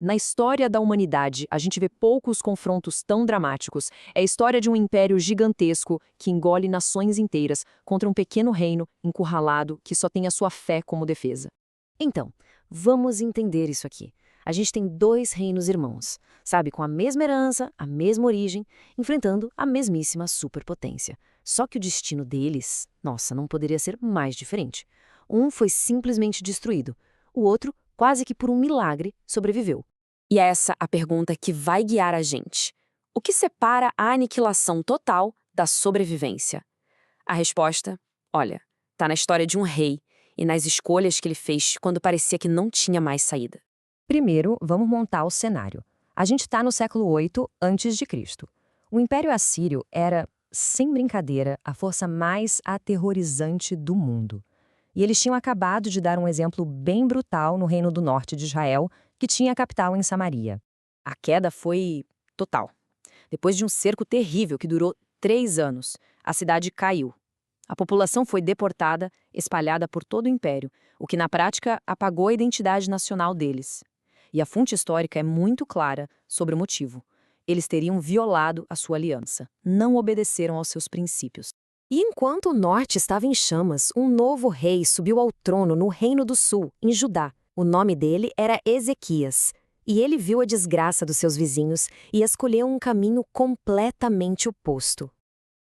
Na história da humanidade, a gente vê poucos confrontos tão dramáticos. É a história de um império gigantesco que engole nações inteiras contra um pequeno reino encurralado que só tem a sua fé como defesa. Então, vamos entender isso aqui. A gente tem dois reinos irmãos, sabe, com a mesma herança, a mesma origem, enfrentando a mesmíssima superpotência. Só que o destino deles, nossa, não poderia ser mais diferente. Um foi simplesmente destruído, o outro, quase que por um milagre, sobreviveu. E é essa a pergunta que vai guiar a gente. O que separa a aniquilação total da sobrevivência? A resposta, olha, está na história de um rei e nas escolhas que ele fez quando parecia que não tinha mais saída. Primeiro, vamos montar o cenário. A gente está no século 8 a.C. O Império Assírio era, sem brincadeira, a força mais aterrorizante do mundo. E eles tinham acabado de dar um exemplo bem brutal no Reino do Norte de Israel, que tinha a capital em Samaria. A queda foi total. Depois de um cerco terrível que durou 3 anos, a cidade caiu. A população foi deportada, espalhada por todo o império, o que na prática apagou a identidade nacional deles. E a fonte histórica é muito clara sobre o motivo. Eles teriam violado a sua aliança, não obedeceram aos seus princípios. E enquanto o norte estava em chamas, um novo rei subiu ao trono no Reino do Sul, em Judá. O nome dele era Ezequias. E ele viu a desgraça dos seus vizinhos e escolheu um caminho completamente oposto.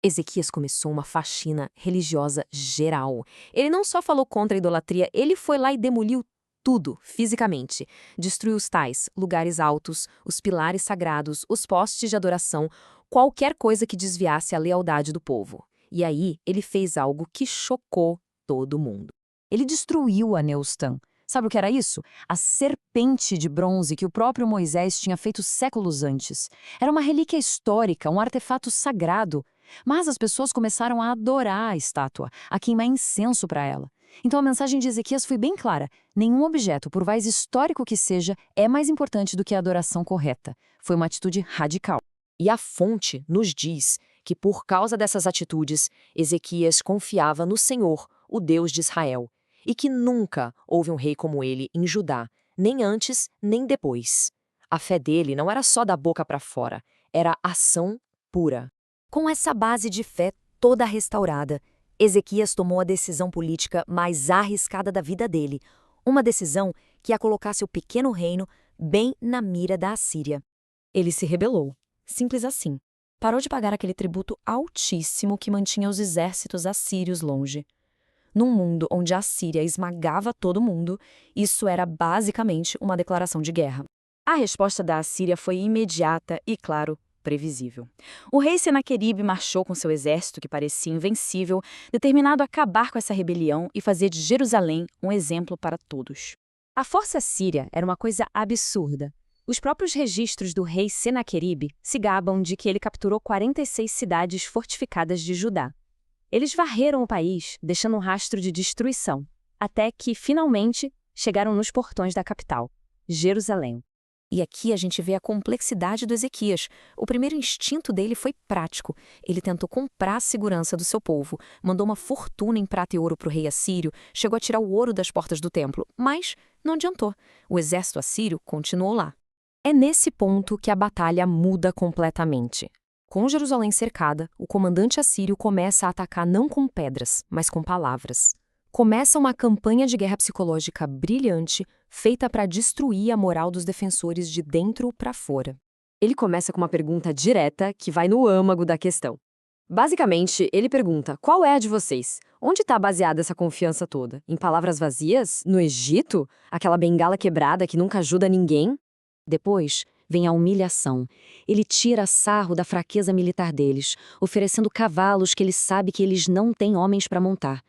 Ezequias começou uma faxina religiosa geral. Ele não só falou contra a idolatria, ele foi lá e demoliu tudo, fisicamente. Destruiu os tais, lugares altos, os pilares sagrados, os postes de adoração, qualquer coisa que desviasse a lealdade do povo. E aí, ele fez algo que chocou todo mundo. Ele destruiu a Neustã. Sabe o que era isso? A serpente de bronze que o próprio Moisés tinha feito séculos antes. Era uma relíquia histórica, um artefato sagrado. Mas as pessoas começaram a adorar a estátua, a queimar incenso para ela. Então a mensagem de Ezequias foi bem clara: nenhum objeto, por mais histórico que seja, é mais importante do que a adoração correta. Foi uma atitude radical. E a fonte nos diz que por causa dessas atitudes, Ezequias confiava no Senhor, o Deus de Israel, e que nunca houve um rei como ele em Judá, nem antes nem depois. A fé dele não era só da boca para fora, era ação pura. Com essa base de fé toda restaurada, Ezequias tomou a decisão política mais arriscada da vida dele, uma decisão que ia colocar seu pequeno reino bem na mira da Assíria. Ele se rebelou, simples assim. Parou de pagar aquele tributo altíssimo que mantinha os exércitos assírios longe. Num mundo onde a Síria esmagava todo mundo, isso era basicamente uma declaração de guerra. A resposta da Assíria foi imediata e, claro, previsível. O rei Senaqueribe marchou com seu exército, que parecia invencível, determinado a acabar com essa rebelião e fazer de Jerusalém um exemplo para todos. A força síria era uma coisa absurda. Os próprios registros do rei Senaqueribe se gabam de que ele capturou 46 cidades fortificadas de Judá. Eles varreram o país, deixando um rastro de destruição, até que, finalmente, chegaram nos portões da capital, Jerusalém. E aqui a gente vê a complexidade do Ezequias. O primeiro instinto dele foi prático. Ele tentou comprar a segurança do seu povo, mandou uma fortuna em prata e ouro para o rei assírio, chegou a tirar o ouro das portas do templo, mas não adiantou. O exército assírio continuou lá. É nesse ponto que a batalha muda completamente. Com Jerusalém cercada, o comandante assírio começa a atacar não com pedras, mas com palavras. Começa uma campanha de guerra psicológica brilhante, feita para destruir a moral dos defensores de dentro para fora. Ele começa com uma pergunta direta que vai no âmago da questão. Basicamente, ele pergunta: qual é a de vocês? Onde está baseada essa confiança toda? Em palavras vazias? No Egito? Aquela bengala quebrada que nunca ajuda ninguém? Depois vem a humilhação. Ele tira sarro da fraqueza militar deles, oferecendo cavalos que ele sabe que eles não têm homens para montar.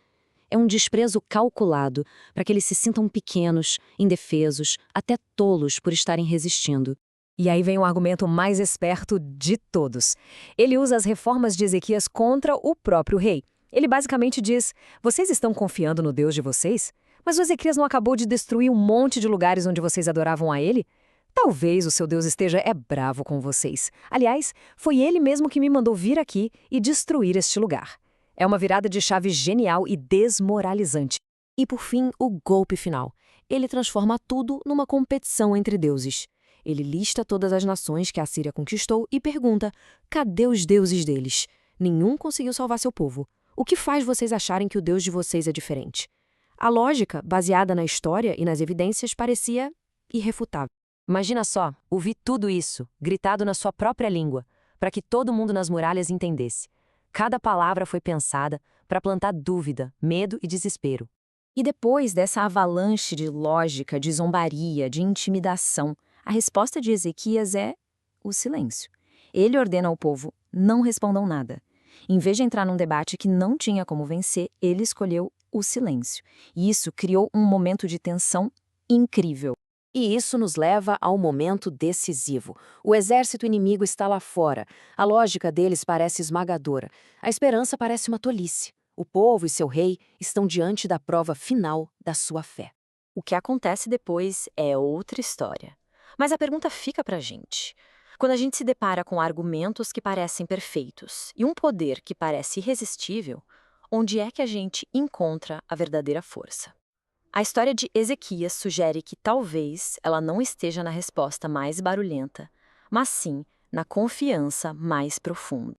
É um desprezo calculado para que eles se sintam pequenos, indefesos, até tolos por estarem resistindo. E aí vem o argumento mais esperto de todos. Ele usa as reformas de Ezequias contra o próprio rei. Ele basicamente diz: vocês estão confiando no Deus de vocês? Mas o Ezequias não acabou de destruir um monte de lugares onde vocês adoravam a ele? Talvez o seu Deus esteja bravo com vocês. Aliás, foi ele mesmo que me mandou vir aqui e destruir este lugar. É uma virada de chave genial e desmoralizante. E por fim, o golpe final. Ele transforma tudo numa competição entre deuses. Ele lista todas as nações que a Síria conquistou e pergunta: cadê os deuses deles? Nenhum conseguiu salvar seu povo. O que faz vocês acharem que o Deus de vocês é diferente? A lógica, baseada na história e nas evidências, parecia irrefutável. Imagina só, ouvir tudo isso, gritado na sua própria língua, para que todo mundo nas muralhas entendesse. Cada palavra foi pensada para plantar dúvida, medo e desespero. E depois dessa avalanche de lógica, de zombaria, de intimidação, a resposta de Ezequias é o silêncio. Ele ordena ao povo: não respondam nada. Em vez de entrar num debate que não tinha como vencer, ele escolheu o silêncio. E isso criou um momento de tensão incrível. E isso nos leva ao momento decisivo. O exército inimigo está lá fora. A lógica deles parece esmagadora. A esperança parece uma tolice. O povo e seu rei estão diante da prova final da sua fé. O que acontece depois é outra história. Mas a pergunta fica pra gente. Quando a gente se depara com argumentos que parecem perfeitos e um poder que parece irresistível, onde é que a gente encontra a verdadeira força? A história de Ezequias sugere que talvez ela não esteja na resposta mais barulhenta, mas sim na confiança mais profunda.